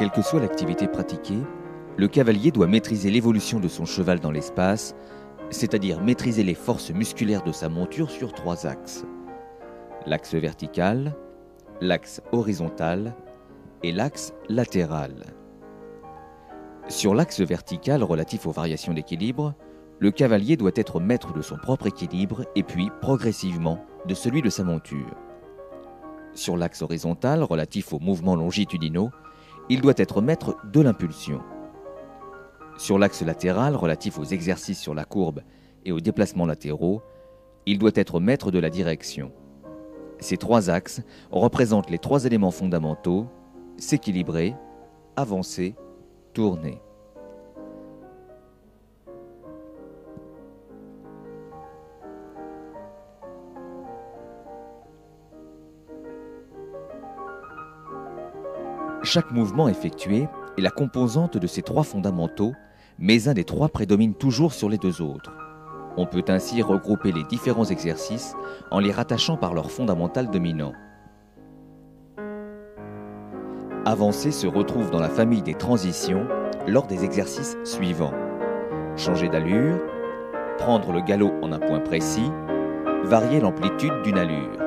Quelle que soit l'activité pratiquée, le cavalier doit maîtriser l'évolution de son cheval dans l'espace, c'est-à-dire maîtriser les forces musculaires de sa monture sur 3 axes. L'axe vertical, l'axe horizontal et l'axe latéral. Sur l'axe vertical relatif aux variations d'équilibre, le cavalier doit être maître de son propre équilibre et puis, progressivement, de celui de sa monture. Sur l'axe horizontal relatif aux mouvements longitudinaux, il doit être maître de l'impulsion. Sur l'axe latéral relatif aux exercices sur la courbe et aux déplacements latéraux, il doit être maître de la direction. Ces 3 axes représentent les 3 éléments fondamentaux: s'équilibrer, avancer, tourner. Chaque mouvement effectué est la composante de ces 3 fondamentaux, mais un des 3 prédomine toujours sur les 2 autres. On peut ainsi regrouper les différents exercices en les rattachant par leur fondamental dominant. Avancer se retrouve dans la famille des transitions lors des exercices suivants: changer d'allure, prendre le galop en un point précis, varier l'amplitude d'une allure.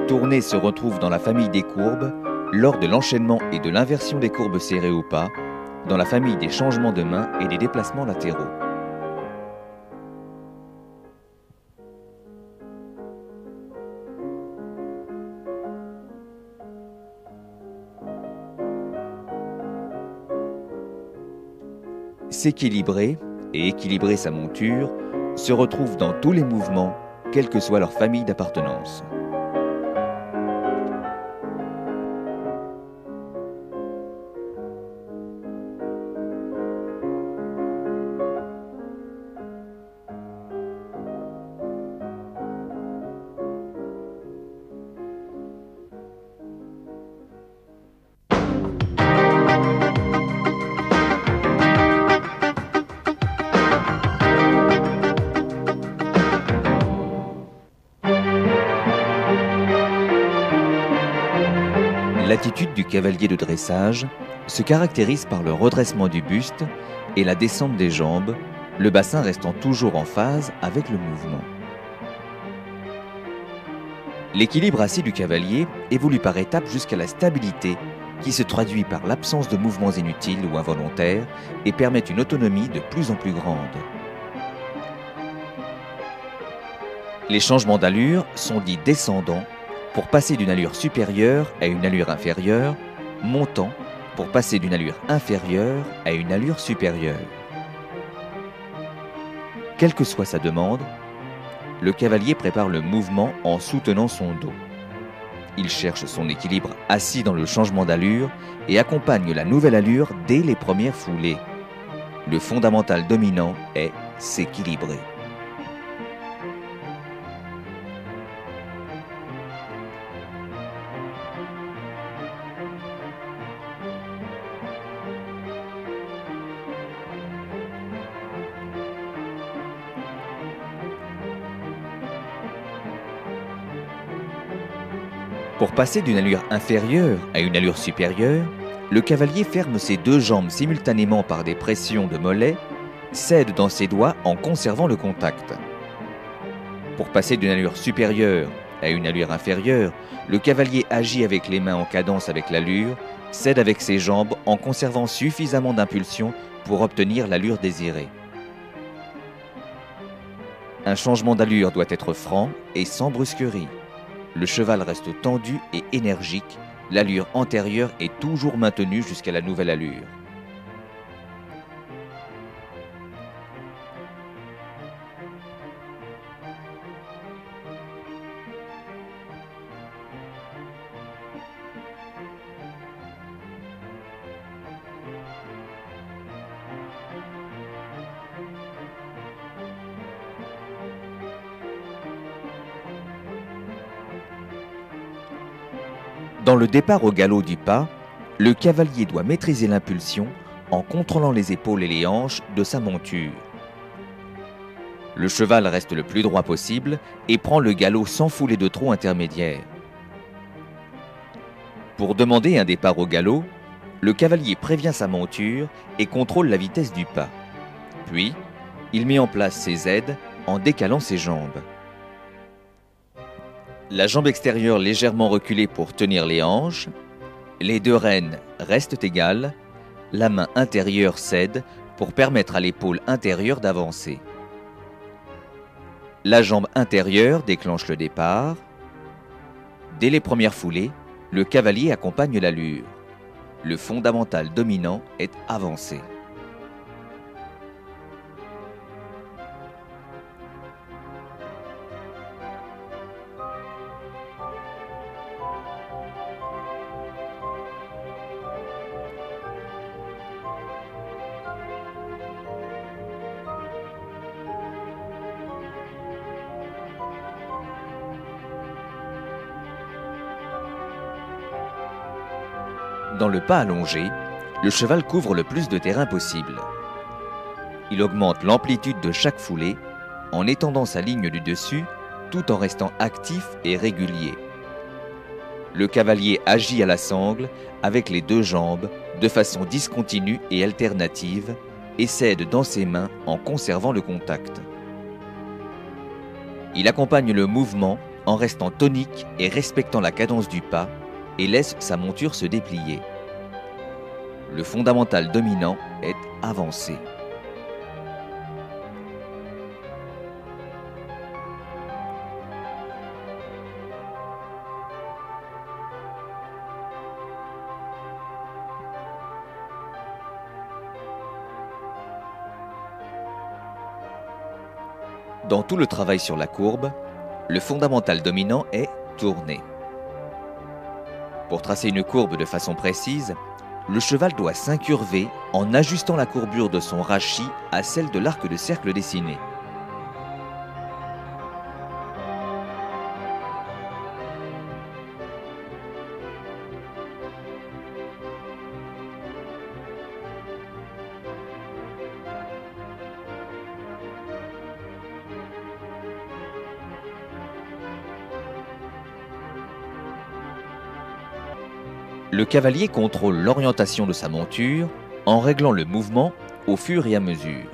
Tourner se retrouve dans la famille des courbes, lors de l'enchaînement et de l'inversion des courbes serrées ou pas, dans la famille des changements de main et des déplacements latéraux. S'équilibrer et équilibrer sa monture se retrouve dans tous les mouvements, quelle que soit leur famille d'appartenance. L'attitude du cavalier de dressage se caractérise par le redressement du buste et la descente des jambes, le bassin restant toujours en phase avec le mouvement. L'équilibre assis du cavalier évolue par étapes jusqu'à la stabilité, qui se traduit par l'absence de mouvements inutiles ou involontaires et permet une autonomie de plus en plus grande. Les changements d'allure sont dits descendants pour passer d'une allure supérieure à une allure inférieure, montant pour passer d'une allure inférieure à une allure supérieure. Quelle que soit sa demande, le cavalier prépare le mouvement en soutenant son dos. Il cherche son équilibre assis dans le changement d'allure et accompagne la nouvelle allure dès les premières foulées. Le fondamental dominant est s'équilibrer. Pour passer d'une allure inférieure à une allure supérieure, le cavalier ferme ses 2 jambes simultanément par des pressions de mollet, cède dans ses doigts en conservant le contact. Pour passer d'une allure supérieure à une allure inférieure, le cavalier agit avec les mains en cadence avec l'allure, cède avec ses jambes en conservant suffisamment d'impulsion pour obtenir l'allure désirée. Un changement d'allure doit être franc et sans brusquerie. Le cheval reste tendu et énergique, l'allure antérieure est toujours maintenue jusqu'à la nouvelle allure. Dans le départ au galop du pas, le cavalier doit maîtriser l'impulsion en contrôlant les épaules et les hanches de sa monture. Le cheval reste le plus droit possible et prend le galop sans foulée de trot intermédiaire. Pour demander un départ au galop, le cavalier prévient sa monture et contrôle la vitesse du pas. Puis, il met en place ses aides en décalant ses jambes. La jambe extérieure légèrement reculée pour tenir les hanches, les deux rênes restent égales, la main intérieure cède pour permettre à l'épaule intérieure d'avancer. La jambe intérieure déclenche le départ. Dès les premières foulées, le cavalier accompagne l'allure. Le fondamental dominant est avancé. Dans le pas allongé, le cheval couvre le plus de terrain possible. Il augmente l'amplitude de chaque foulée en étendant sa ligne du dessus tout en restant actif et régulier. Le cavalier agit à la sangle avec les deux jambes de façon discontinue et alternative et cède dans ses mains en conservant le contact. Il accompagne le mouvement en restant tonique et respectant la cadence du pas et laisse sa monture se déplier. Le fondamental dominant est avancé. Dans tout le travail sur la courbe, le fondamental dominant est tourné. Pour tracer une courbe de façon précise, le cheval doit s'incurver en ajustant la courbure de son rachis à celle de l'arc de cercle dessiné. Le cavalier contrôle l'orientation de sa monture en réglant le mouvement au fur et à mesure.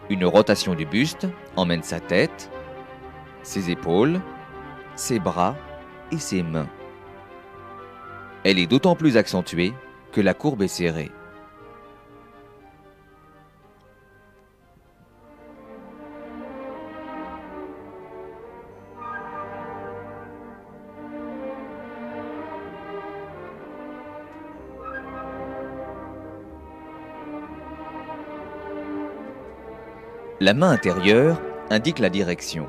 Une rotation du buste emmène sa tête, ses épaules, ses bras et ses mains. Elle est d'autant plus accentuée que la courbe est serrée. La main intérieure indique la direction.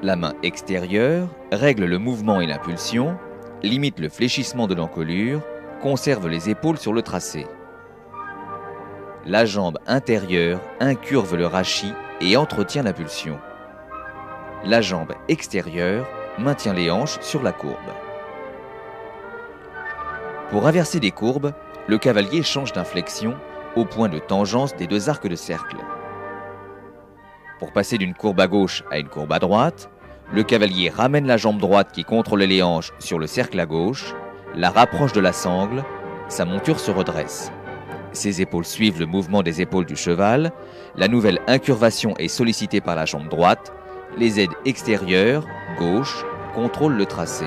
La main extérieure règle le mouvement et l'impulsion, limite le fléchissement de l'encolure, conserve les épaules sur le tracé. La jambe intérieure incurve le rachis et entretient l'impulsion. La jambe extérieure maintient les hanches sur la courbe. Pour inverser des courbes, le cavalier change d'inflexion au point de tangence des deux arcs de cercle. Pour passer d'une courbe à gauche à une courbe à droite, le cavalier ramène la jambe droite qui contrôle les hanches sur le cercle à gauche, la rapproche de la sangle, sa monture se redresse. Ses épaules suivent le mouvement des épaules du cheval, la nouvelle incurvation est sollicitée par la jambe droite, les aides extérieures, gauche, contrôlent le tracé.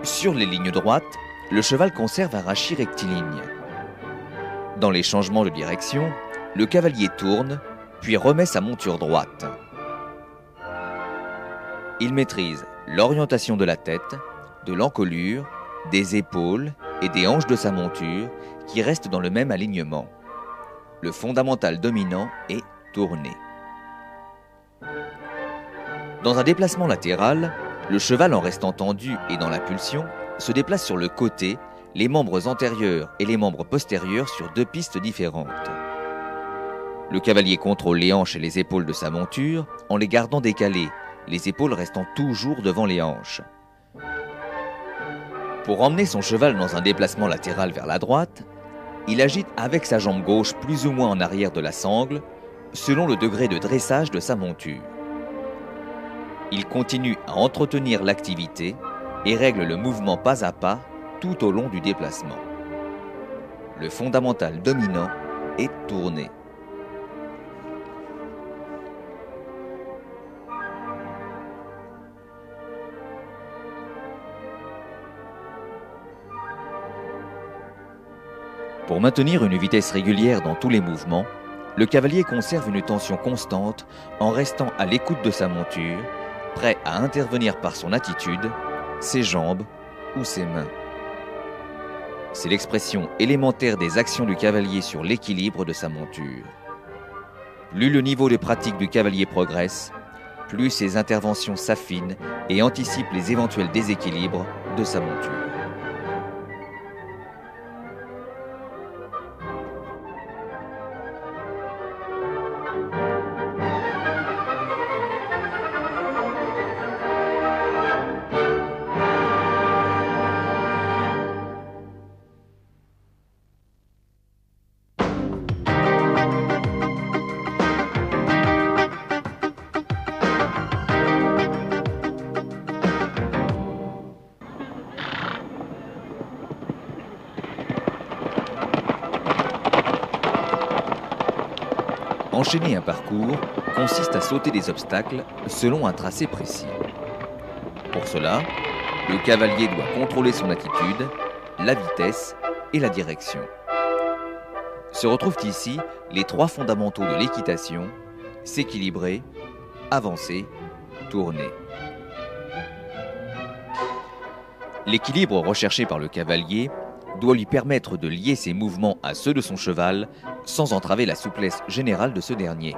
Sur les lignes droites, le cheval conserve un rachis rectiligne. Dans les changements de direction, le cavalier tourne, puis remet sa monture droite. Il maîtrise l'orientation de la tête, de l'encolure, des épaules et des hanches de sa monture qui restent dans le même alignement. Le fondamental dominant est tourné. Dans un déplacement latéral, le cheval, en restant tendu et dans l'impulsion, se déplace sur le côté, les membres antérieurs et les membres postérieurs sur deux pistes différentes. Le cavalier contrôle les hanches et les épaules de sa monture en les gardant décalées, les épaules restant toujours devant les hanches. Pour emmener son cheval dans un déplacement latéral vers la droite, il agite avec sa jambe gauche plus ou moins en arrière de la sangle, selon le degré de dressage de sa monture. Il continue à entretenir l'activité et règle le mouvement pas à pas tout au long du déplacement. Le fondamental dominant est tourné. Pour maintenir une vitesse régulière dans tous les mouvements, le cavalier conserve une tension constante en restant à l'écoute de sa monture, prêt à intervenir par son attitude, ses jambes ou ses mains. C'est l'expression élémentaire des actions du cavalier sur l'équilibre de sa monture. Plus le niveau de pratique du cavalier progresse, plus ses interventions s'affinent et anticipent les éventuels déséquilibres de sa monture. Enchaîner un parcours consiste à sauter des obstacles selon un tracé précis. Pour cela, le cavalier doit contrôler son attitude, la vitesse et la direction. Se retrouvent ici les trois fondamentaux de l'équitation: s'équilibrer, avancer, tourner. L'équilibre recherché par le cavalier doit lui permettre de lier ses mouvements à ceux de son cheval sans entraver la souplesse générale de ce dernier.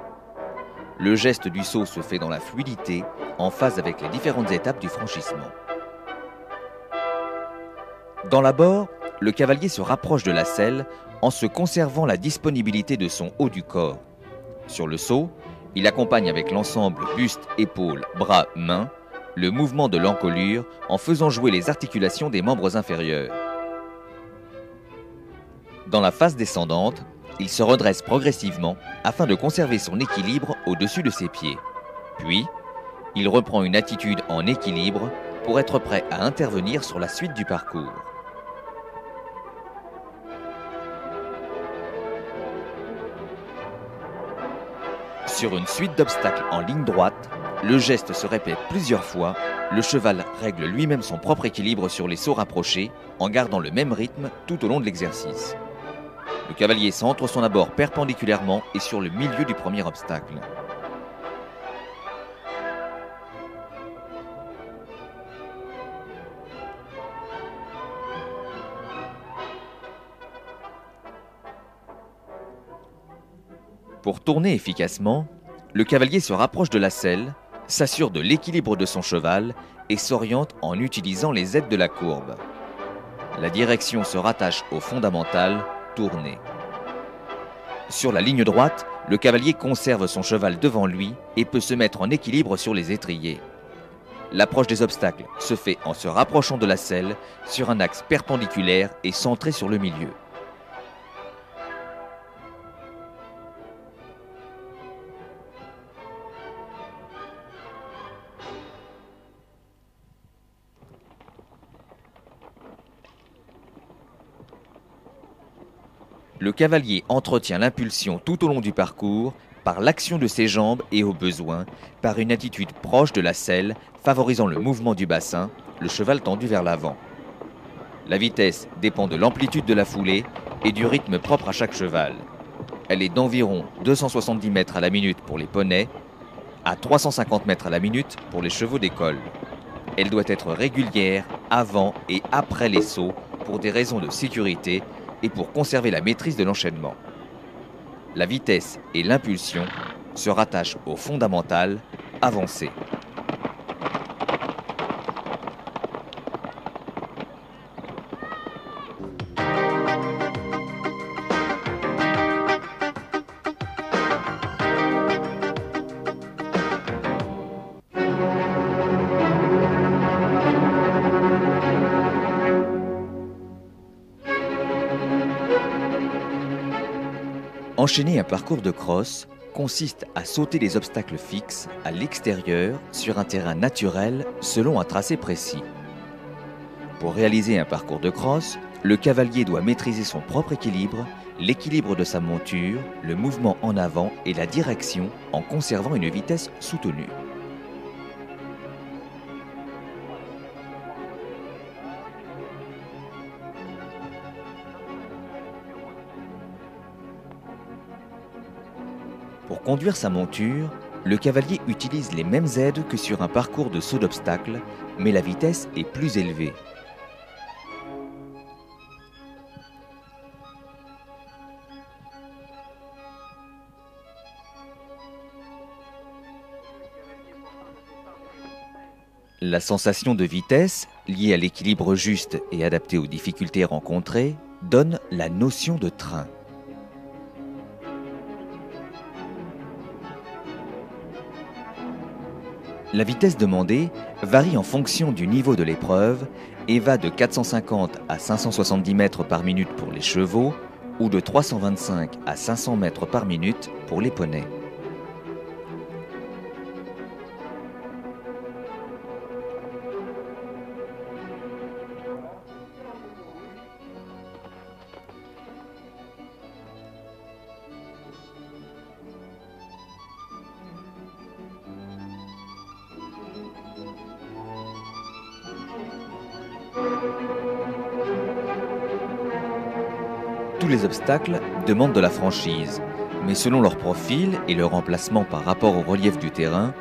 Le geste du saut se fait dans la fluidité, en phase avec les différentes étapes du franchissement. Dans l'abord, le cavalier se rapproche de la selle en se conservant la disponibilité de son haut du corps. Sur le saut, il accompagne avec l'ensemble buste, épaules, bras, mains, le mouvement de l'encolure en faisant jouer les articulations des membres inférieurs. Dans la phase descendante, il se redresse progressivement afin de conserver son équilibre au-dessus de ses pieds. Puis, il reprend une attitude en équilibre pour être prêt à intervenir sur la suite du parcours. Sur une suite d'obstacles en ligne droite, le geste se répète plusieurs fois, le cheval règle lui-même son propre équilibre sur les sauts rapprochés en gardant le même rythme tout au long de l'exercice. Le cavalier centre son abord perpendiculairement et sur le milieu du premier obstacle. Pour tourner efficacement, le cavalier se rapproche de la selle, s'assure de l'équilibre de son cheval et s'oriente en utilisant les aides de la courbe. La direction se rattache au fondamental, tourner. Sur la ligne droite, le cavalier conserve son cheval devant lui et peut se mettre en équilibre sur les étriers. L'approche des obstacles se fait en se rapprochant de la selle sur un axe perpendiculaire et centré sur le milieu. Le cavalier entretient l'impulsion tout au long du parcours par l'action de ses jambes et au besoin par une attitude proche de la selle favorisant le mouvement du bassin, le cheval tendu vers l'avant. La vitesse dépend de l'amplitude de la foulée et du rythme propre à chaque cheval. Elle est d'environ 270 mètres à la minute pour les poneys, à 350 mètres à la minute pour les chevaux d'école. Elle doit être régulière avant et après les sauts pour des raisons de sécurité et pour conserver la maîtrise de l'enchaînement. La vitesse et l'impulsion se rattachent au fondamental, avancer. Enchaîner un parcours de crosse consiste à sauter des obstacles fixes à l'extérieur sur un terrain naturel selon un tracé précis. Pour réaliser un parcours de crosse, le cavalier doit maîtriser son propre équilibre, l'équilibre de sa monture, le mouvement en avant et la direction en conservant une vitesse soutenue. Pour conduire sa monture, le cavalier utilise les mêmes aides que sur un parcours de saut d'obstacles, mais la vitesse est plus élevée. La sensation de vitesse, liée à l'équilibre juste et adaptée aux difficultés rencontrées, donne la notion de train. La vitesse demandée varie en fonction du niveau de l'épreuve et va de 450 à 570 mètres par minute pour les chevaux ou de 325 à 500 mètres par minute pour les poneys. Tous les obstacles demandent de la franchise, mais selon leur profil et leur emplacement par rapport au relief du terrain,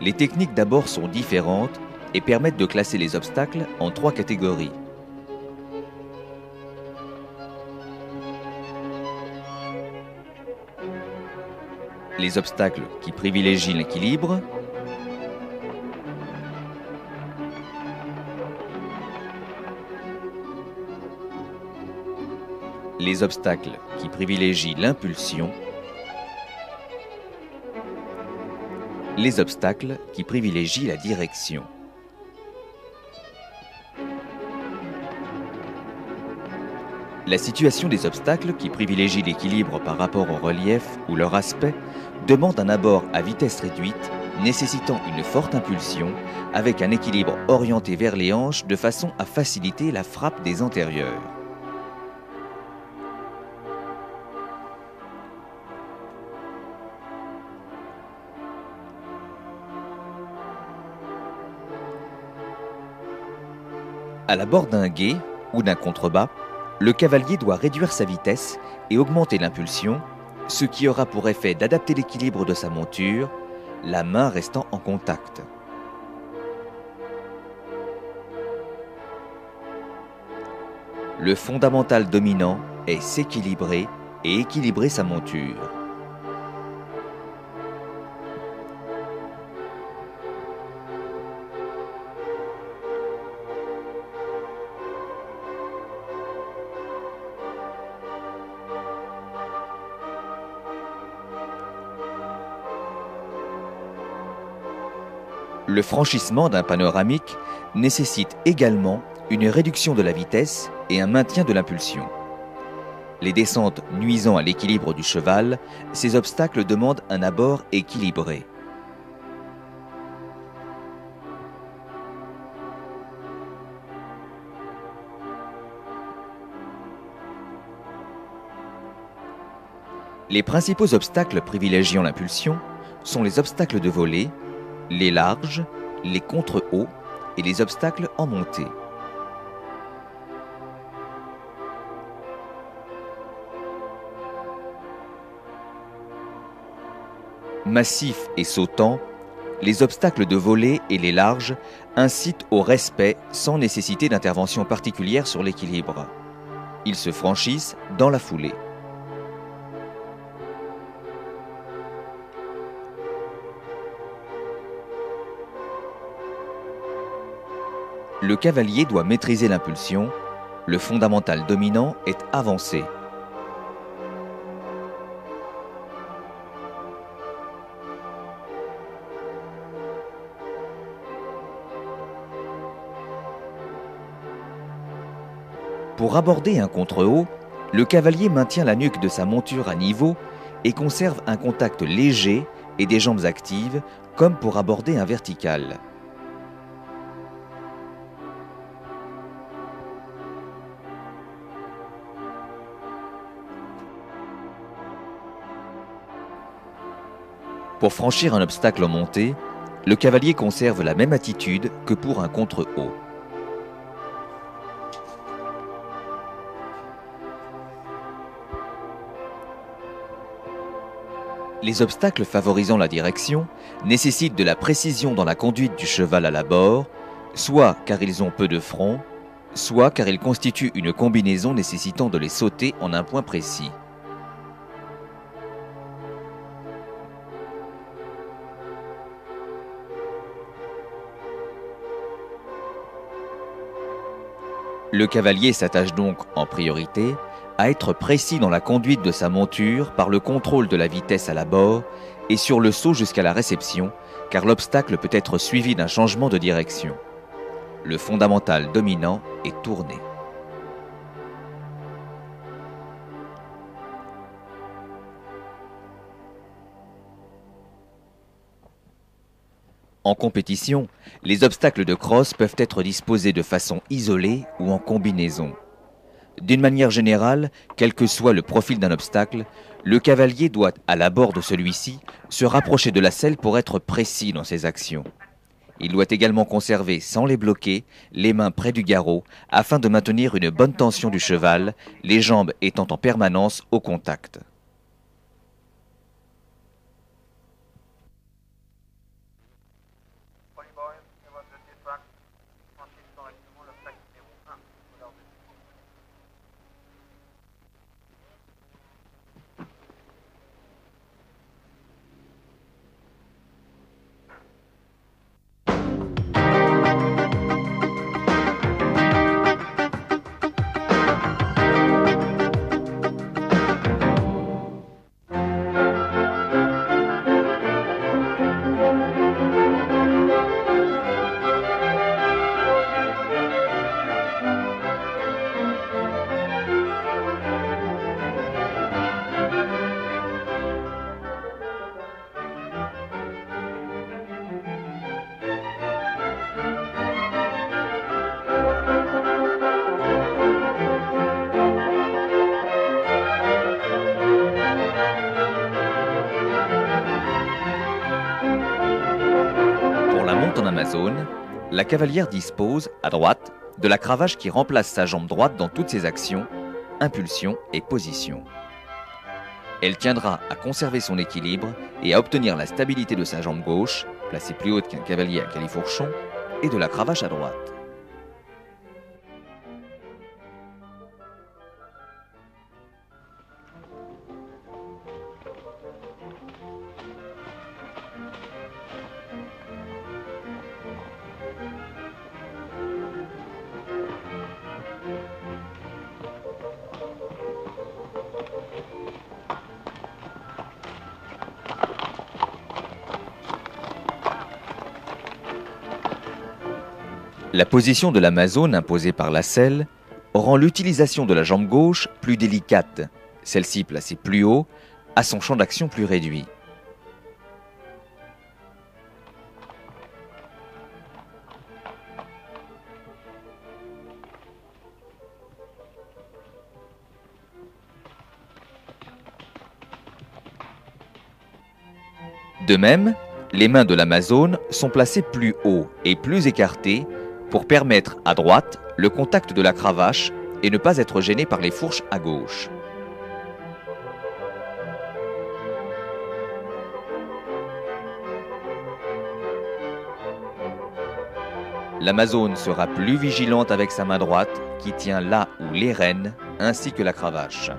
les techniques d'abord sont différentes et permettent de classer les obstacles en 3 catégories. Les obstacles qui privilégient l'équilibre, les obstacles qui privilégient l'impulsion, les obstacles qui privilégient la direction. La situation des obstacles qui privilégient l'équilibre par rapport au relief ou leur aspect demande un abord à vitesse réduite, nécessitant une forte impulsion, avec un équilibre orienté vers les hanches de façon à faciliter la frappe des antérieurs. À l'abord d'un gué ou d'un contrebas, le cavalier doit réduire sa vitesse et augmenter l'impulsion, ce qui aura pour effet d'adapter l'équilibre de sa monture, la main restant en contact. Le fondamental dominant est s'équilibrer et équilibrer sa monture. Le franchissement d'un panoramique nécessite également une réduction de la vitesse et un maintien de l'impulsion. Les descentes nuisant à l'équilibre du cheval, ces obstacles demandent un abord équilibré. Les principaux obstacles privilégiant l'impulsion sont les obstacles de volée, les larges, les contre-hauts et les obstacles en montée. Massifs et sautants, les obstacles de volée et les larges incitent au respect sans nécessité d'intervention particulière sur l'équilibre. Ils se franchissent dans la foulée. Le cavalier doit maîtriser l'impulsion, le fondamental dominant est avancé. Pour aborder un contre-haut, le cavalier maintient la nuque de sa monture à niveau et conserve un contact léger et des jambes actives comme pour aborder un vertical. Pour franchir un obstacle en montée, le cavalier conserve la même attitude que pour un contre-haut. Les obstacles favorisant la direction nécessitent de la précision dans la conduite du cheval à l'abord, soit car ils ont peu de front, soit car ils constituent une combinaison nécessitant de les sauter en un point précis. Le cavalier s'attache donc en priorité à être précis dans la conduite de sa monture par le contrôle de la vitesse à l'abord et sur le saut jusqu'à la réception, car l'obstacle peut être suivi d'un changement de direction. Le fondamental dominant est tourné. En compétition, les obstacles de crosse peuvent être disposés de façon isolée ou en combinaison. D'une manière générale, quel que soit le profil d'un obstacle, le cavalier doit, à l'abord de celui-ci, se rapprocher de la selle pour être précis dans ses actions. Il doit également conserver, sans les bloquer, les mains près du garrot afin de maintenir une bonne tension du cheval, les jambes étant en permanence au contact. En Amazone, la cavalière dispose, à droite, de la cravache qui remplace sa jambe droite dans toutes ses actions, impulsion et position. Elle tiendra à conserver son équilibre et à obtenir la stabilité de sa jambe gauche, placée plus haute qu'un cavalier à califourchon, et de la cravache à droite. La position de l'Amazone imposée par la selle rend l'utilisation de la jambe gauche plus délicate, celle-ci placée plus haut, a son champ d'action plus réduit. De même, les mains de l'Amazone sont placées plus haut et plus écartées pour permettre à droite le contact de la cravache et ne pas être gêné par les fourches à gauche. L'Amazone sera plus vigilante avec sa main droite qui tient là où les rênes ainsi que la cravache.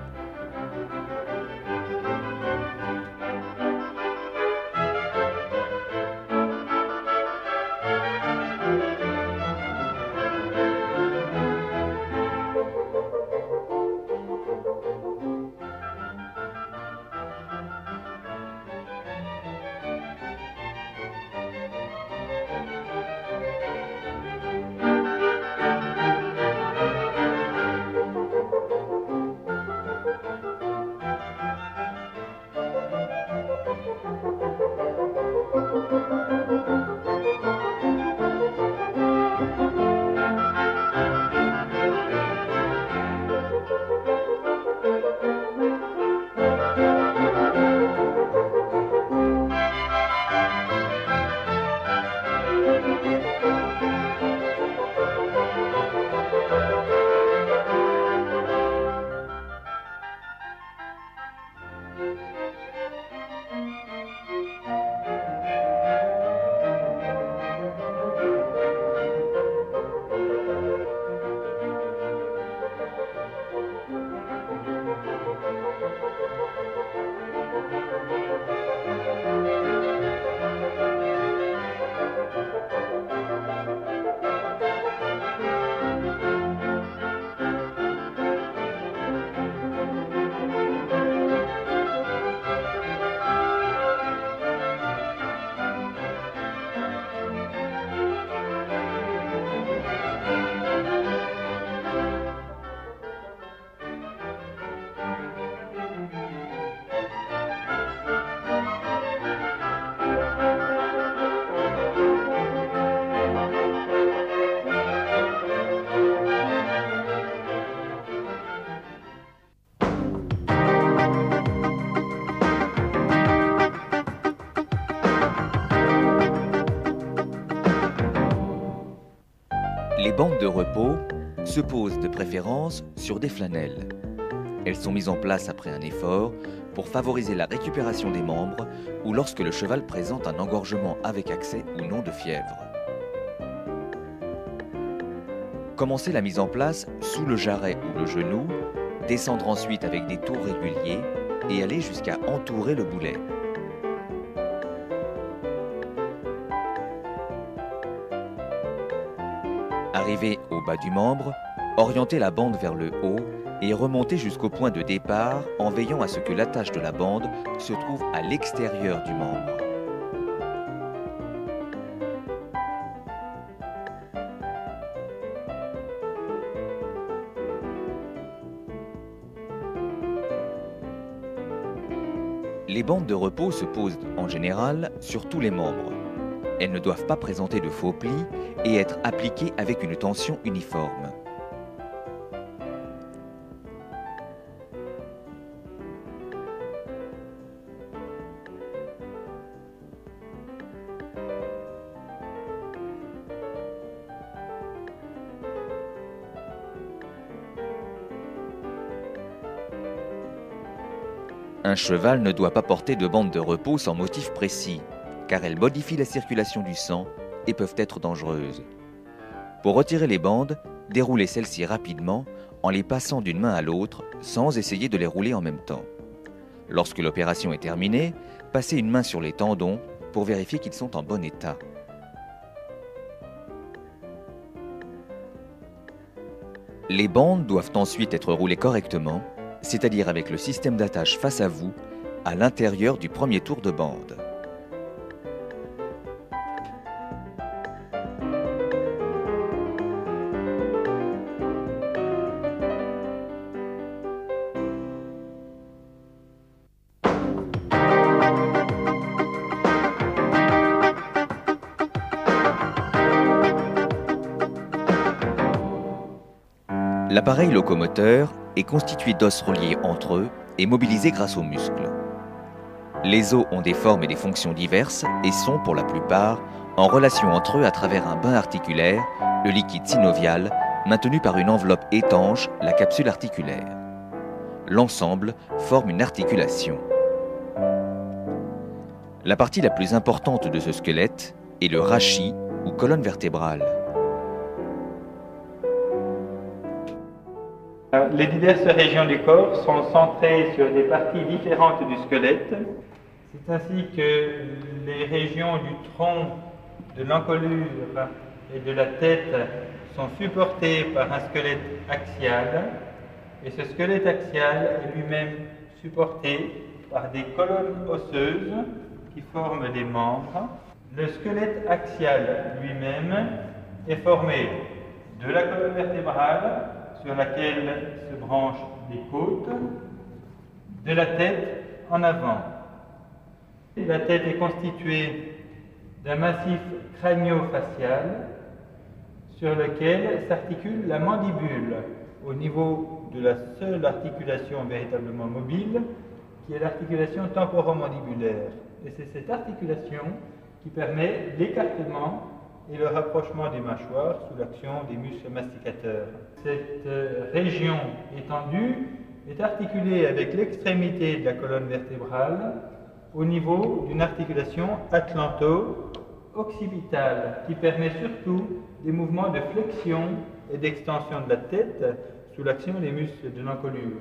Les bandes de repos se posent de préférence sur des flanelles. Elles sont mises en place après un effort pour favoriser la récupération des membres ou lorsque le cheval présente un engorgement avec accès ou non de fièvre. Commencez la mise en place sous le jarret ou le genou, descendre ensuite avec des tours réguliers et aller jusqu'à entourer le boulet. Arrivé au bas du membre, orientez la bande vers le haut et remontez jusqu'au point de départ en veillant à ce que l'attache de la bande se trouve à l'extérieur du membre. Les bandes de repos se posent en général sur tous les membres. Elles ne doivent pas présenter de faux plis et être appliquées avec une tension uniforme. Un cheval ne doit pas porter de bandes de repos sans motif précis, car elles modifient la circulation du sang et peuvent être dangereuses. Pour retirer les bandes, déroulez celles-ci rapidement en les passant d'une main à l'autre sans essayer de les rouler en même temps. Lorsque l'opération est terminée, passez une main sur les tendons pour vérifier qu'ils sont en bon état. Les bandes doivent ensuite être roulées correctement, c'est-à-dire avec le système d'attache face à vous, à l'intérieur du premier tour de bande. L'appareil locomoteur est constitué d'os reliés entre eux et mobilisés grâce aux muscles. Les os ont des formes et des fonctions diverses et sont, pour la plupart, en relation entre eux à travers un bain articulaire, le liquide synovial, maintenu par une enveloppe étanche, la capsule articulaire. L'ensemble forme une articulation. La partie la plus importante de ce squelette est le rachis ou colonne vertébrale. Les diverses régions du corps sont centrées sur des parties différentes du squelette. C'est ainsi que les régions du tronc, de l'encolure et de la tête sont supportées par un squelette axial. Et ce squelette axial est lui-même supporté par des colonnes osseuses qui forment les membres. Le squelette axial lui-même est formé de la colonne vertébrale, sur laquelle se branchent les côtes, de la tête en avant. La tête est constituée d'un massif crânio-facial sur lequel s'articule la mandibule au niveau de la seule articulation véritablement mobile, qui est l'articulation temporomandibulaire. Et c'est cette articulation qui permet l'écartement et le rapprochement des mâchoires sous l'action des muscles masticateurs. Cette région étendue est articulée avec l'extrémité de la colonne vertébrale au niveau d'une articulation atlanto-occipitale qui permet surtout des mouvements de flexion et d'extension de la tête sous l'action des muscles de l'encolure.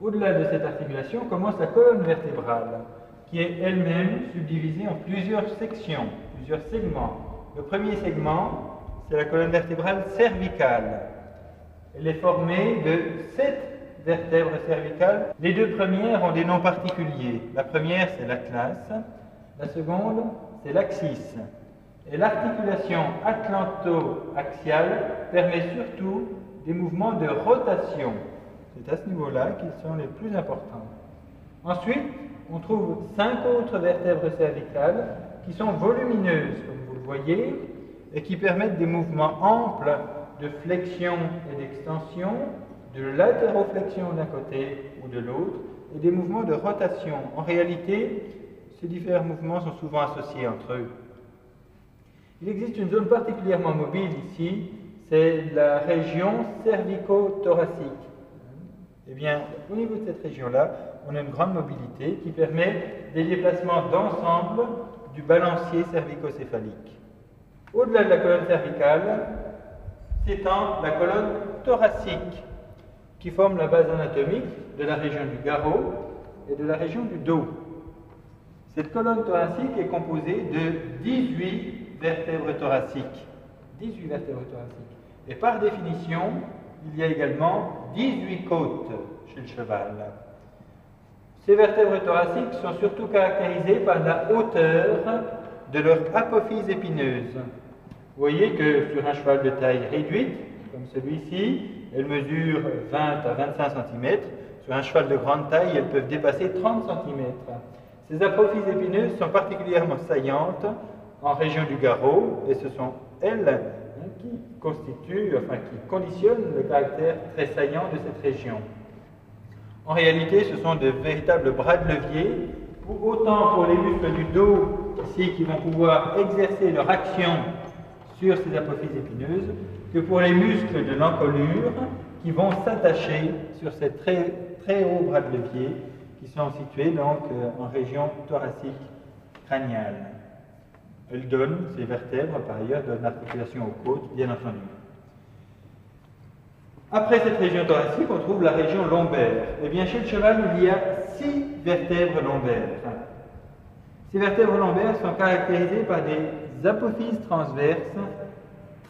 Au-delà de cette articulation commence la colonne vertébrale qui est elle-même subdivisée en plusieurs sections, plusieurs segments. Le premier segment, c'est la colonne vertébrale cervicale. Elle est formée de 7 vertèbres cervicales. Les deux premières ont des noms particuliers. La première, c'est l'atlas. La seconde, c'est l'axis. Et l'articulation atlanto-axiale permet surtout des mouvements de rotation. C'est à ce niveau-là qu'ils sont les plus importants. Ensuite, on trouve 5 autres vertèbres cervicales qui sont volumineuses, comme vous le voyez, et qui permettent des mouvements amples de flexion et d'extension, de latéroflexion d'un côté ou de l'autre, et des mouvements de rotation. En réalité, ces différents mouvements sont souvent associés entre eux. Il existe une zone particulièrement mobile ici, c'est la région cervico-thoracique. Eh bien, au niveau de cette région-là, on a une grande mobilité qui permet des déplacements d'ensemble du balancier cervicocéphalique. Au-delà de la colonne cervicale, s'étend la colonne thoracique, qui forme la base anatomique de la région du garrot et de la région du dos. Cette colonne thoracique est composée de 18 vertèbres thoraciques. 18 vertèbres thoraciques. Et par définition, il y a également 18 côtes chez le cheval. Ces vertèbres thoraciques sont surtout caractérisées par la hauteur de leur apophyse épineuse. Vous voyez que sur un cheval de taille réduite, comme celui-ci, elles mesurent 20 à 25 cm. Sur un cheval de grande taille, elles peuvent dépasser 30 cm. Ces apophyses épineuses sont particulièrement saillantes en région du garrot, et ce sont elles qui qui conditionnent le caractère très saillant de cette région. En réalité, ce sont de véritables bras de levier, autant pour les muscles du dos ici qui vont pouvoir exercer leur action sur ces apophyses épineuses, que pour les muscles de l'encolure qui vont s'attacher sur ces très, très hauts bras de levier qui sont situés donc en région thoracique crâniale. Ces vertèbres, par ailleurs, donnent l'articulation aux côtes, bien entendu. Après cette région thoracique, on trouve la région lombaire. Eh bien, chez le cheval, il y a 6 vertèbres lombaires. Ces vertèbres lombaires sont caractérisées par des apophyses transverses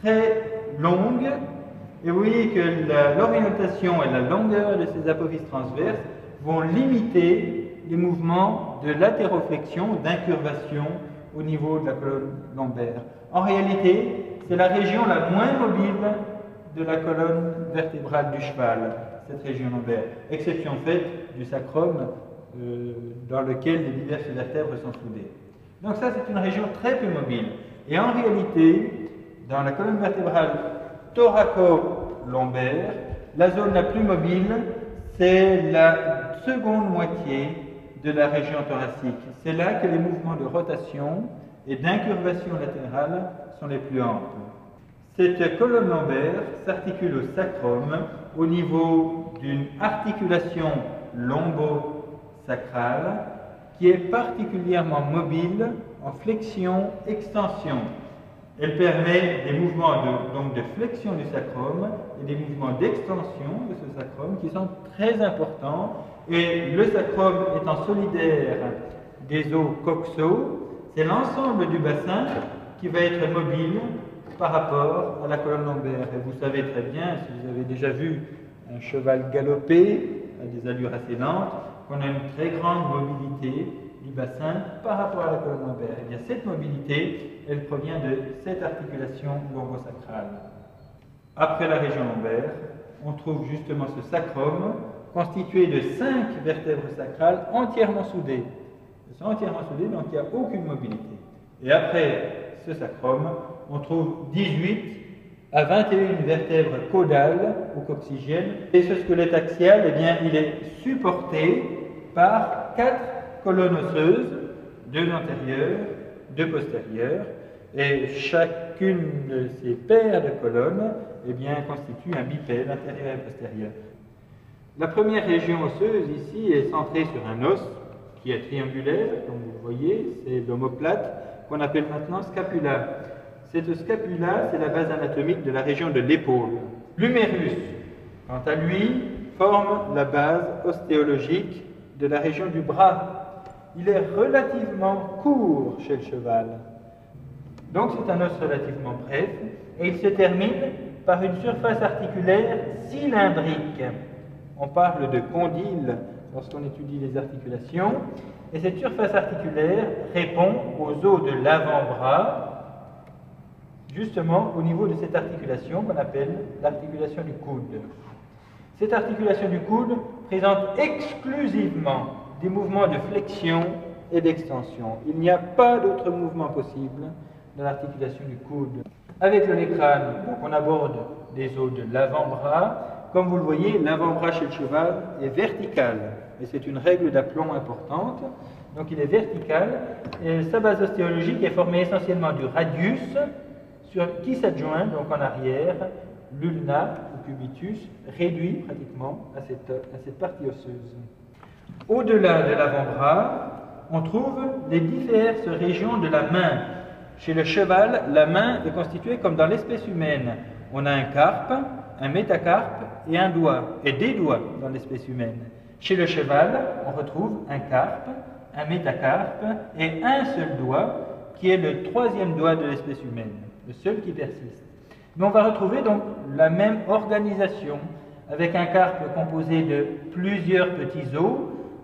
très longues. Et vous voyez que l'orientation et la longueur de ces apophyses transverses vont limiter les mouvements de latéroflexion, d'incurvation au niveau de la colonne lombaire. En réalité, c'est la région la moins mobile de la colonne vertébrale du cheval, cette région lombaire, exception faite du sacrum dans lequel les diverses vertèbres sont soudées. Donc ça, c'est une région très peu mobile. Et en réalité, dans la colonne vertébrale thoraco-lombaire, la zone la plus mobile, c'est la seconde moitié de la région thoracique. C'est là que les mouvements de rotation et d'incurvation latérale sont les plus amples. Cette colonne lombaire s'articule au sacrum au niveau d'une articulation lombo-sacrale qui est particulièrement mobile en flexion-extension. Elle permet des mouvements de flexion du sacrum et des mouvements d'extension de ce sacrum qui sont très importants. Et le sacrum étant solidaire des os coxaux, c'est l'ensemble du bassin qui va être mobile par rapport à la colonne lombaire. Et vous savez très bien, si vous avez déjà vu un cheval galoper à des allures assez lentes, qu'on a une très grande mobilité du bassin par rapport à la colonne lombaire. Et bien cette mobilité, elle provient de cette articulation lombosacrale. Après la région lombaire, on trouve justement ce sacrum constitué de 5 vertèbres sacrales entièrement soudées. Elles sont entièrement soudées, donc il n'y a aucune mobilité. Et après ce sacrum, on trouve 18 à 21 vertèbres caudales ou coccygiennes. Et ce squelette axial, eh bien, il est supporté par 4 colonnes osseuses, 2 antérieures, 2 postérieures, et chacune de ces paires de colonnes eh bien, constitue un bipède antérieur et postérieur. La première région osseuse ici est centrée sur un os qui est triangulaire, comme vous le voyez, c'est l'omoplate qu'on appelle maintenant scapula. Cette scapula, c'est la base anatomique de la région de l'épaule. L'humérus, quant à lui, forme la base ostéologique de la région du bras. Il est relativement court chez le cheval. Donc c'est un os relativement bref et il se termine par une surface articulaire cylindrique. On parle de condyle lorsqu'on étudie les articulations, et cette surface articulaire répond aux os de l'avant-bras, justement au niveau de cette articulation qu'on appelle l'articulation du coude. Cette articulation du coude présente exclusivement des mouvements de flexion et d'extension. Il n'y a pas d'autre mouvement possible dans l'articulation du coude. Avec le nez crâne, on aborde des os de l'avant-bras. Comme vous le voyez, l'avant-bras chez le cheval est vertical, et c'est une règle d'aplomb importante. Donc il est vertical, et sa base ostéologique est formée essentiellement du radius qui s'adjoint donc en arrière l'ulna ou cubitus réduit pratiquement à cette partie osseuse. Au-delà de l'avant-bras, on trouve les diverses régions de la main. Chez le cheval, la main est constituée comme dans l'espèce humaine. On a un carpe, un métacarpe et un doigt, et des doigts dans l'espèce humaine. Chez le cheval, on retrouve un carpe, un métacarpe et un seul doigt, qui est le troisième doigt de l'espèce humaine, le seul qui persiste. Mais on va retrouver donc la même organisation, avec un carpe composé de plusieurs petits os,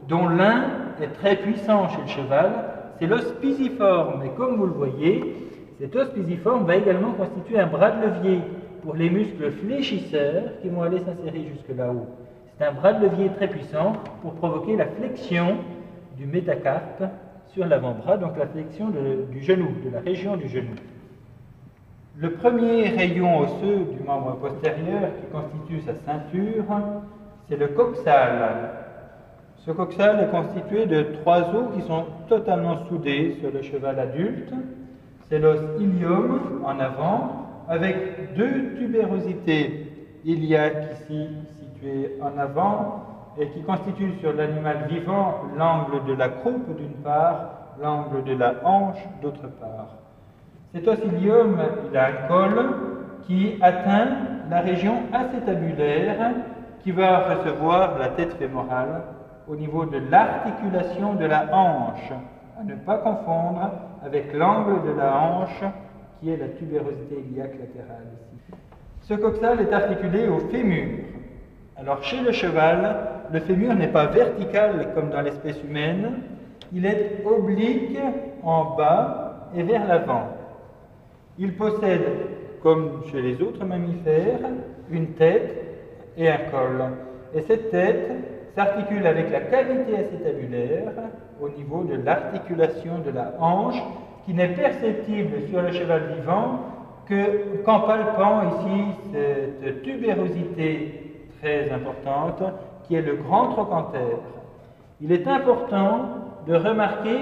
dont l'un est très puissant chez le cheval, c'est l'os pisiforme. Et comme vous le voyez, cet os pisiforme va également constituer un bras de levier pour les muscles fléchisseurs qui vont aller s'insérer jusque là-haut. C'est un bras de levier très puissant pour provoquer la flexion du métacarpe sur l'avant-bras, donc la flexion du genou, de la région du genou. Le premier rayon osseux du membre postérieur qui constitue sa ceinture, c'est le coxale. Ce coxale est constitué de 3 os qui sont totalement soudés sur le cheval adulte. C'est l'os ilium en avant, avec 2 tubérosités iliaques ici situées en avant, et qui constituent sur l'animal vivant l'angle de la croupe d'une part, l'angle de la hanche d'autre part. Cet os ilium, il a un col qui atteint la région acétabulaire qui va recevoir la tête fémorale au niveau de l'articulation de la hanche, à ne pas confondre avec l'angle de la hanche qui est la tubérosité iliaque latérale ici. Ce coxale est articulé au fémur. Alors chez le cheval, le fémur n'est pas vertical comme dans l'espèce humaine, il est oblique en bas et vers l'avant. Il possède, comme chez les autres mammifères, une tête et un col. Et cette tête s'articule avec la cavité acétabulaire au niveau de l'articulation de la hanche, qui n'est perceptible sur le cheval vivant qu'en palpant ici cette tubérosité très importante qui est le grand trochanter. Il est important de remarquer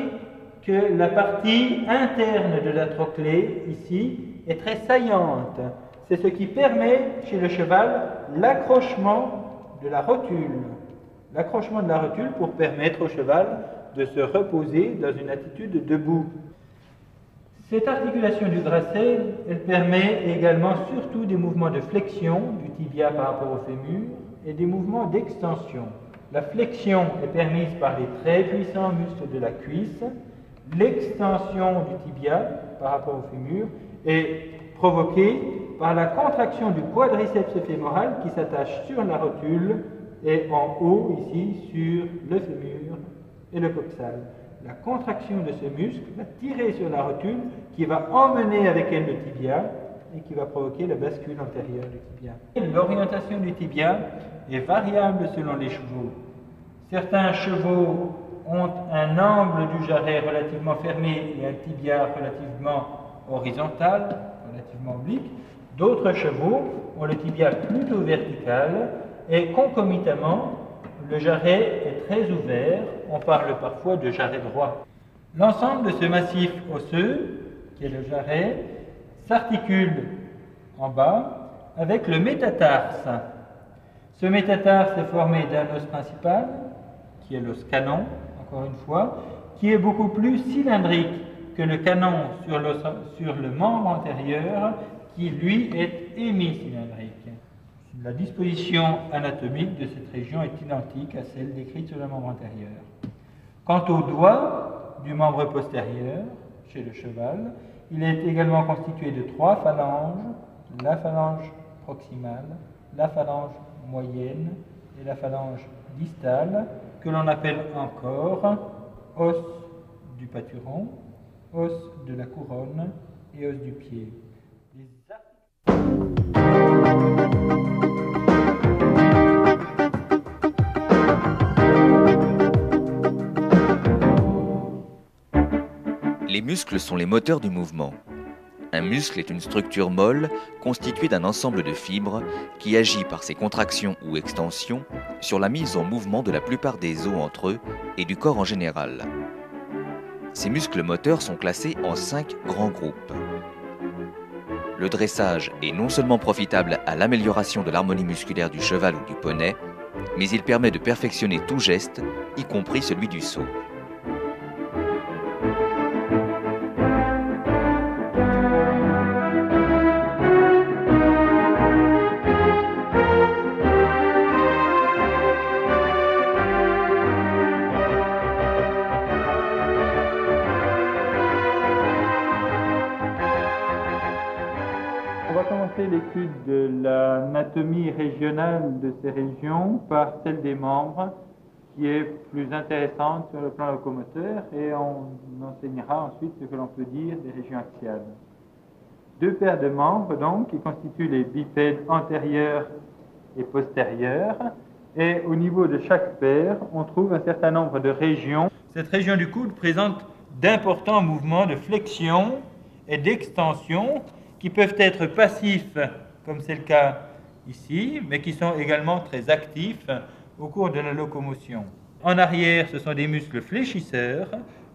que la partie interne de la trochlée ici est très saillante. C'est ce qui permet chez le cheval l'accrochement de la rotule. L'accrochement de la rotule pour permettre au cheval de se reposer dans une attitude debout. Cette articulation du grasset, elle permet également surtout des mouvements de flexion du tibia par rapport au fémur et des mouvements d'extension. La flexion est permise par les très puissants muscles de la cuisse. L'extension du tibia par rapport au fémur est provoquée par la contraction du quadriceps fémoral qui s'attache sur la rotule et en haut ici sur le fémur et le coxale. La contraction de ce muscle va tirer sur la rotule qui va emmener avec elle le tibia et qui va provoquer la bascule antérieure du tibia. L'orientation du tibia est variable selon les chevaux. Certains chevaux ont un angle du jarret relativement fermé et un tibia relativement horizontal, relativement oblique. D'autres chevaux ont le tibia plutôt vertical et concomitamment, le jarret est très ouvert. On parle parfois de jarret droit. L'ensemble de ce massif osseux, qui est le jarret, s'articule en bas avec le métatarse. Ce métatarse est formé d'un os principal, qui est l'os canon, encore une fois, qui est beaucoup plus cylindrique que le canon sur le membre antérieur, qui lui est hémicylindrique. La disposition anatomique de cette région est identique à celle décrite sur le membre antérieur. Quant au doigt du membre postérieur, chez le cheval, il est également constitué de 3 phalanges, la phalange proximale, la phalange moyenne et la phalange distale, que l'on appelle encore os du paturon, os de la couronne et os du pied. Les muscles sont les moteurs du mouvement. Un muscle est une structure molle constituée d'un ensemble de fibres qui agit par ses contractions ou extensions sur la mise en mouvement de la plupart des os entre eux et du corps en général. Ces muscles moteurs sont classés en 5 grands groupes. Le dressage est non seulement profitable à l'amélioration de l'harmonie musculaire du cheval ou du poney, mais il permet de perfectionner tout geste, y compris celui du saut. On va commencer l'étude de l'anatomie régionale de ces régions par celle des membres, qui est plus intéressante sur le plan locomoteur, et on enseignera ensuite ce que l'on peut dire des régions axiales. Deux paires de membres, donc, qui constituent les bipèdes antérieurs et postérieurs, et au niveau de chaque paire, on trouve un certain nombre de régions. Cette région du coude présente d'importants mouvements de flexion et d'extension qui peuvent être passifs, comme c'est le cas ici, mais qui sont également très actifs au cours de la locomotion. En arrière, ce sont des muscles fléchisseurs.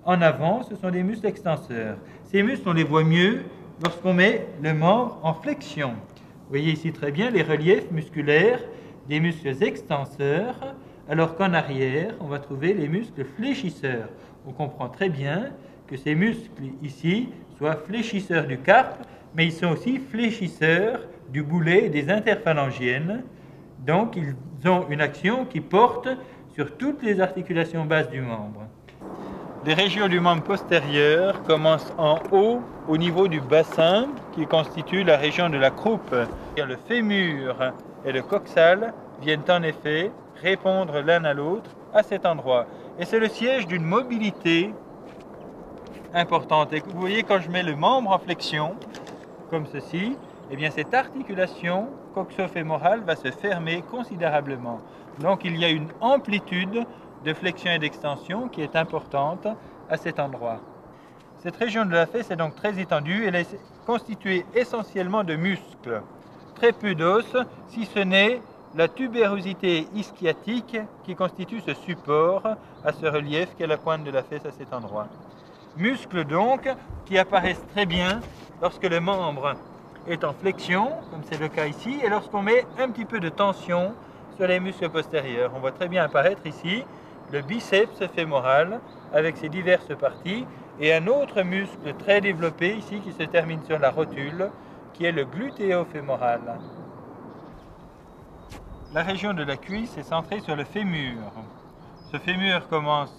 En avant, ce sont des muscles extenseurs. Ces muscles, on les voit mieux lorsqu'on met le membre en flexion. Vous voyez ici très bien les reliefs musculaires des muscles extenseurs, alors qu'en arrière, on va trouver les muscles fléchisseurs. On comprend très bien que ces muscles ici soient fléchisseurs du carpe, mais ils sont aussi fléchisseurs du boulet et des interphalangiennes. Donc, ils ont une action qui porte sur toutes les articulations basses du membre. Les régions du membre postérieur commencent en haut, au niveau du bassin, qui constitue la région de la croupe. Le fémur et le coxal viennent en effet répondre l'un à l'autre à cet endroit. Et c'est le siège d'une mobilité importante. Et vous voyez, quand je mets le membre en flexion, comme ceci, eh bien cette articulation coxo-fémorale va se fermer considérablement. Donc il y a une amplitude de flexion et d'extension qui est importante à cet endroit. Cette région de la fesse est donc très étendue. Elle est constituée essentiellement de muscles, très peu d'os, si ce n'est la tubérosité ischiatique qui constitue ce support à ce relief qu'est la pointe de la fesse à cet endroit. Muscles donc qui apparaissent très bien lorsque le membre est en flexion, comme c'est le cas ici, et lorsqu'on met un petit peu de tension sur les muscles postérieurs. On voit très bien apparaître ici le biceps fémoral avec ses diverses parties et un autre muscle très développé ici qui se termine sur la rotule, qui est le glutéo-fémoral. La région de la cuisse est centrée sur le fémur. Ce fémur commence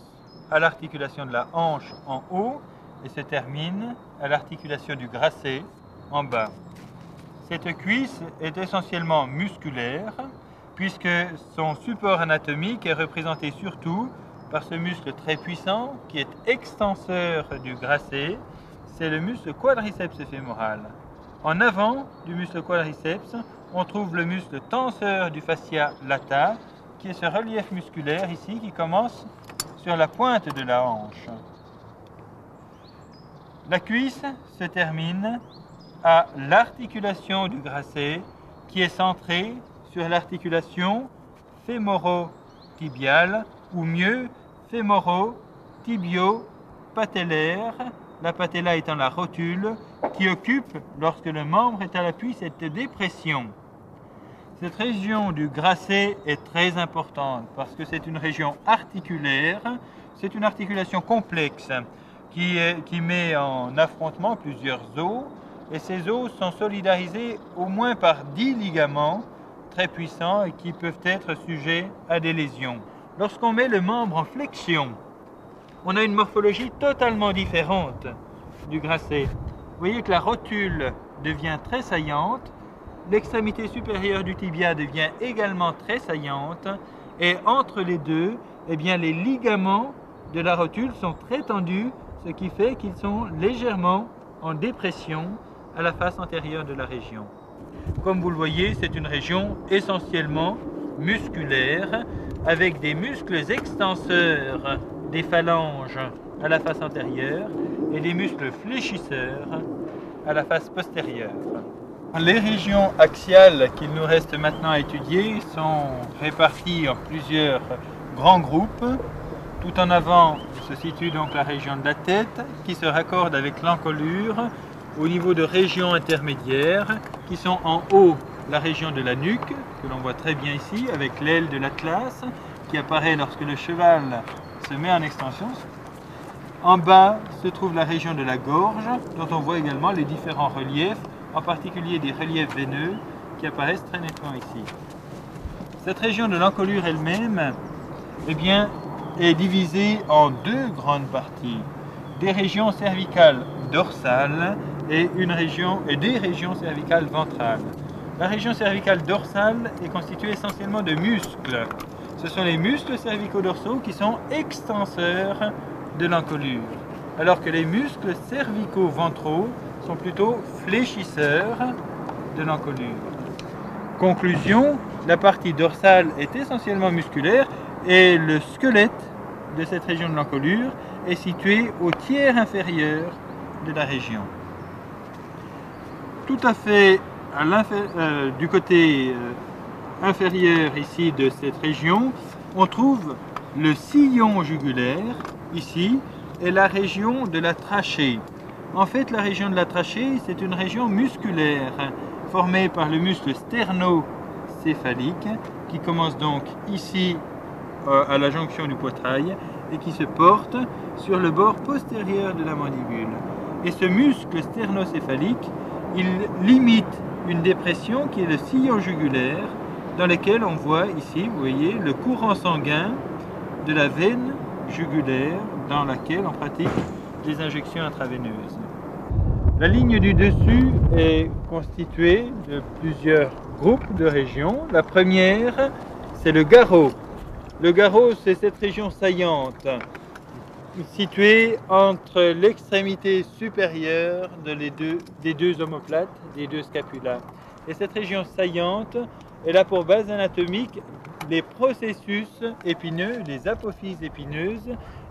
à l'articulation de la hanche en haut et se termine à l'articulation du grasset en bas. Cette cuisse est essentiellement musculaire puisque son support anatomique est représenté surtout par ce muscle très puissant qui est extenseur du grasset, c'est le muscle quadriceps fémoral. En avant du muscle quadriceps, on trouve le muscle tenseur du fascia lata qui est ce relief musculaire ici qui commence sur la pointe de la hanche. La cuisse se termine à l'articulation du grasset qui est centrée sur l'articulation fémoro-tibiale ou mieux fémoro-tibio-patellaire, la patella étant la rotule qui occupe lorsque le membre est à l'appui cette dépression. Cette région du grasset est très importante parce que c'est une région articulaire, c'est une articulation complexe qui met en affrontement plusieurs os et ces os sont solidarisés au moins par 10 ligaments très puissants et qui peuvent être sujets à des lésions. Lorsqu'on met le membre en flexion, on a une morphologie totalement différente du grasset. Vous voyez que la rotule devient très saillante, l'extrémité supérieure du tibia devient également très saillante et entre les deux, eh bien, les ligaments de la rotule sont très tendus, ce qui fait qu'ils sont légèrement en dépression à la face antérieure de la région. Comme vous le voyez, c'est une région essentiellement musculaire avec des muscles extenseurs des phalanges à la face antérieure et des muscles fléchisseurs à la face postérieure. Les régions axiales qu'il nous reste maintenant à étudier sont réparties en plusieurs grands groupes. Tout en avant se situe donc la région de la tête qui se raccorde avec l'encolure au niveau de régions intermédiaires qui sont en haut la région de la nuque, que l'on voit très bien ici avec l'aile de l'atlas qui apparaît lorsque le cheval se met en extension. En bas se trouve la région de la gorge dont on voit également les différents reliefs, en particulier des reliefs veineux qui apparaissent très nettement ici. Cette région de l'encolure elle-même est divisée en deux grandes parties, des régions cervicales dorsales et des régions cervicales ventrales. La région cervicale dorsale est constituée essentiellement de muscles. Ce sont les muscles cervico-dorsaux qui sont extenseurs de l'encolure, alors que les muscles cervico-ventraux sont plutôt fléchisseurs de l'encolure. Conclusion, la partie dorsale est essentiellement musculaire et le squelette de cette région de l'encolure est situé au tiers inférieur de la région. Tout à fait du côté inférieur ici de cette région, on trouve le sillon jugulaire ici et la région de la trachée. En fait, la région de la trachée, c'est une région musculaire formée par le muscle sternocéphalique qui commence donc ici à la jonction du poitrail et qui se porte sur le bord postérieur de la mandibule. Et ce muscle sternocéphalique, il limite une dépression qui est le sillon jugulaire dans lequel on voit ici, vous voyez, le courant sanguin de la veine jugulaire dans laquelle on pratique des injections intraveineuses. La ligne du dessus est constituée de plusieurs groupes de régions. La première, c'est le garrot. Le garrot, c'est cette région saillante située entre l'extrémité supérieure des deux omoplates, des deux scapulas. Et cette région saillante, elle a pour base anatomique les processus épineux, les apophyses épineuses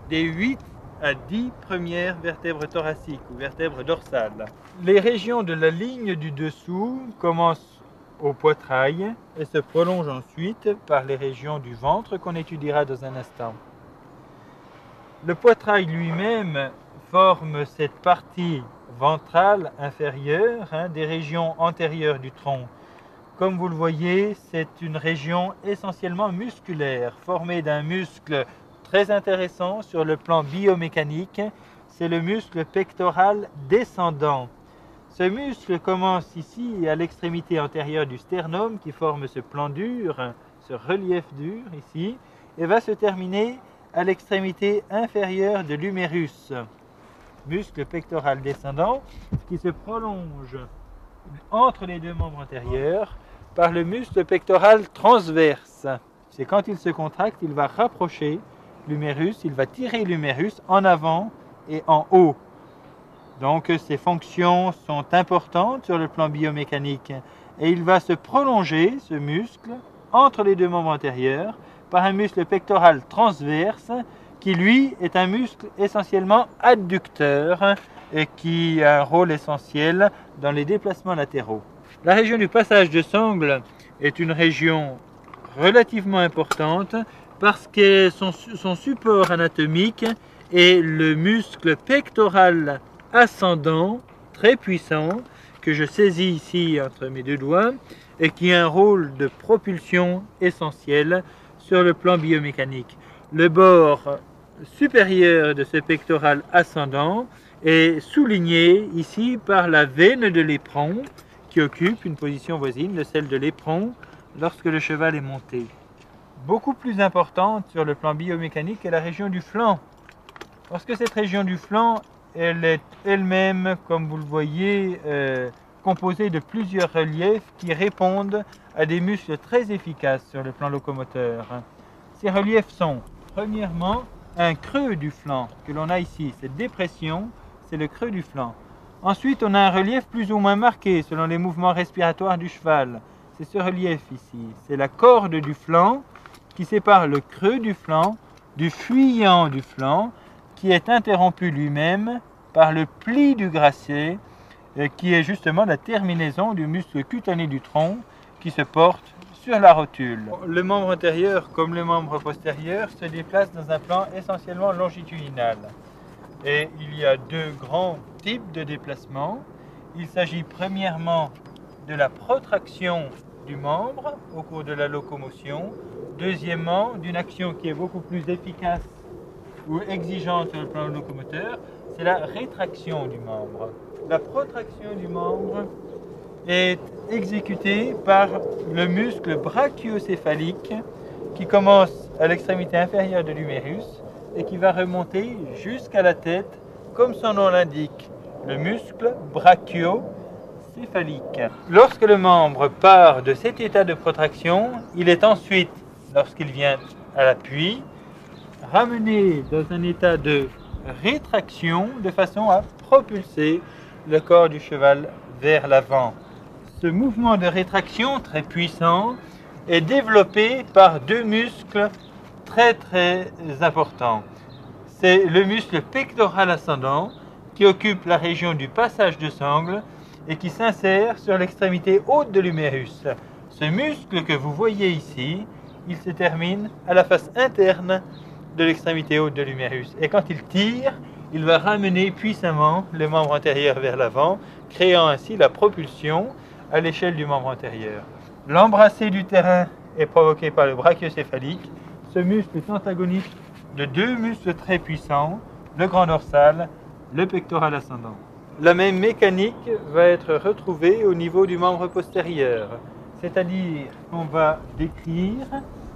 des 8 à 10 premières vertèbres thoraciques ou vertèbres dorsales. Les régions de la ligne du dessous commencent au poitrail et se prolongent ensuite par les régions du ventre qu'on étudiera dans un instant. Le poitrail lui-même forme cette partie ventrale inférieure des régions antérieures du tronc. Comme vous le voyez, c'est une région essentiellement musculaire, formée d'un muscle très intéressant sur le plan biomécanique, c'est le muscle pectoral descendant. Ce muscle commence ici à l'extrémité antérieure du sternum qui forme ce plan dur, ce relief dur ici, et va se terminer à l'extrémité inférieure de l'humérus, muscle pectoral descendant qui se prolonge entre les deux membres antérieurs par le muscle pectoral transverse. C'est quand il se contracte, il va rapprocher l'humérus, il va tirer l'humérus en avant et en haut. Donc ces fonctions sont importantes sur le plan biomécanique et il va se prolonger, ce muscle, entre les deux membres antérieurs par un muscle pectoral transverse qui lui est un muscle essentiellement adducteur et qui a un rôle essentiel dans les déplacements latéraux. La région du passage de sangle est une région relativement importante parce que son support anatomique est le muscle pectoral ascendant, très puissant, que je saisis ici entre mes deux doigts et qui a un rôle de propulsion essentiel sur le plan biomécanique. Le bord supérieur de ce pectoral ascendant est souligné ici par la veine de l'éperon qui occupe une position voisine de celle de l'éperon lorsque le cheval est monté. Beaucoup plus importante sur le plan biomécanique est la région du flanc. Parce que cette région du flanc, elle est elle-même, comme vous le voyez, composée de plusieurs reliefs qui répondent à des muscles très efficaces sur le plan locomoteur. Ces reliefs sont, premièrement, un creux du flanc que l'on a ici. Cette dépression, c'est le creux du flanc. Ensuite, on a un relief plus ou moins marqué selon les mouvements respiratoires du cheval. C'est ce relief ici. C'est la corde du flanc qui sépare le creux du flanc du fuyant du flanc qui est interrompu lui-même par le pli du gracier qui est justement la terminaison du muscle cutané du tronc qui se porte sur la rotule. Le membre antérieur comme le membre postérieur se déplace dans un plan essentiellement longitudinal. Et il y a deux grands types de déplacements. Il s'agit premièrement de la protraction du membre au cours de la locomotion. Deuxièmement, d'une action qui est beaucoup plus efficace ou exigeante sur le plan locomoteur, c'est la rétraction du membre. La protraction du membre est exécutée par le muscle brachiocéphalique qui commence à l'extrémité inférieure de l'humérus et qui va remonter jusqu'à la tête, comme son nom l'indique, le muscle brachiocéphalique. Lorsque le membre part de cet état de protraction, il est ensuite, lorsqu'il vient à l'appui, ramené dans un état de rétraction de façon à propulser le corps du cheval vers l'avant. Ce mouvement de rétraction très puissant est développé par deux muscles très importants. C'est le muscle pectoral ascendant qui occupe la région du passage de sangle et qui s'insère sur l'extrémité haute de l'humérus. Ce muscle que vous voyez ici, il se termine à la face interne de l'extrémité haute de l'humérus. Et quand il tire, il va ramener puissamment le membre antérieur vers l'avant, créant ainsi la propulsion à l'échelle du membre antérieur. L'embrassé du terrain est provoqué par le brachiocéphalique. Ce muscle est antagoniste de deux muscles très puissants, le grand dorsal, le pectoral ascendant. La même mécanique va être retrouvée au niveau du membre postérieur, c'est-à-dire qu'on va décrire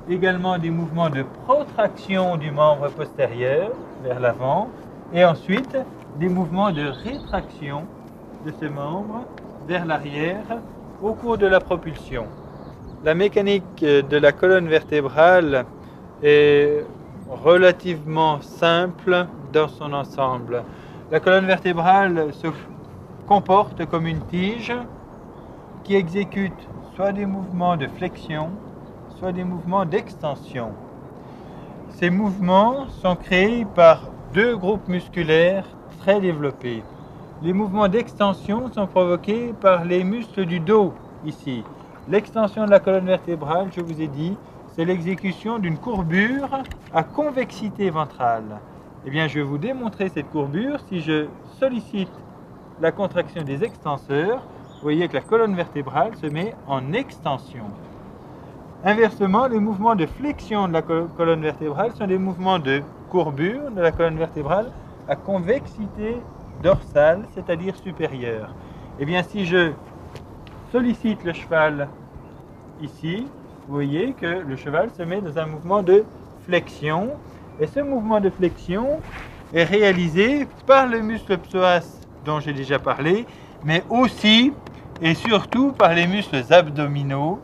également des mouvements de protraction du membre postérieur vers l'avant et ensuite des mouvements de rétraction de ce membre vers l'arrière au cours de la propulsion. La mécanique de la colonne vertébrale est relativement simple dans son ensemble. La colonne vertébrale se comporte comme une tige qui exécute soit des mouvements de flexion, soit des mouvements d'extension. Ces mouvements sont créés par deux groupes musculaires très développés. Les mouvements d'extension sont provoqués par les muscles du dos, ici. L'extension de la colonne vertébrale, je vous ai dit, c'est l'exécution d'une courbure à convexité ventrale. Eh bien, je vais vous démontrer cette courbure si je sollicite la contraction des extenseurs. Vous voyez que la colonne vertébrale se met en extension. Inversement, les mouvements de flexion de la colonne vertébrale sont des mouvements de courbure de la colonne vertébrale à convexité dorsale, c'est-à-dire supérieure. Eh bien, si je sollicite le cheval ici, vous voyez que le cheval se met dans un mouvement de flexion. Et ce mouvement de flexion est réalisé par le muscle psoas dont j'ai déjà parlé, mais aussi et surtout par les muscles abdominaux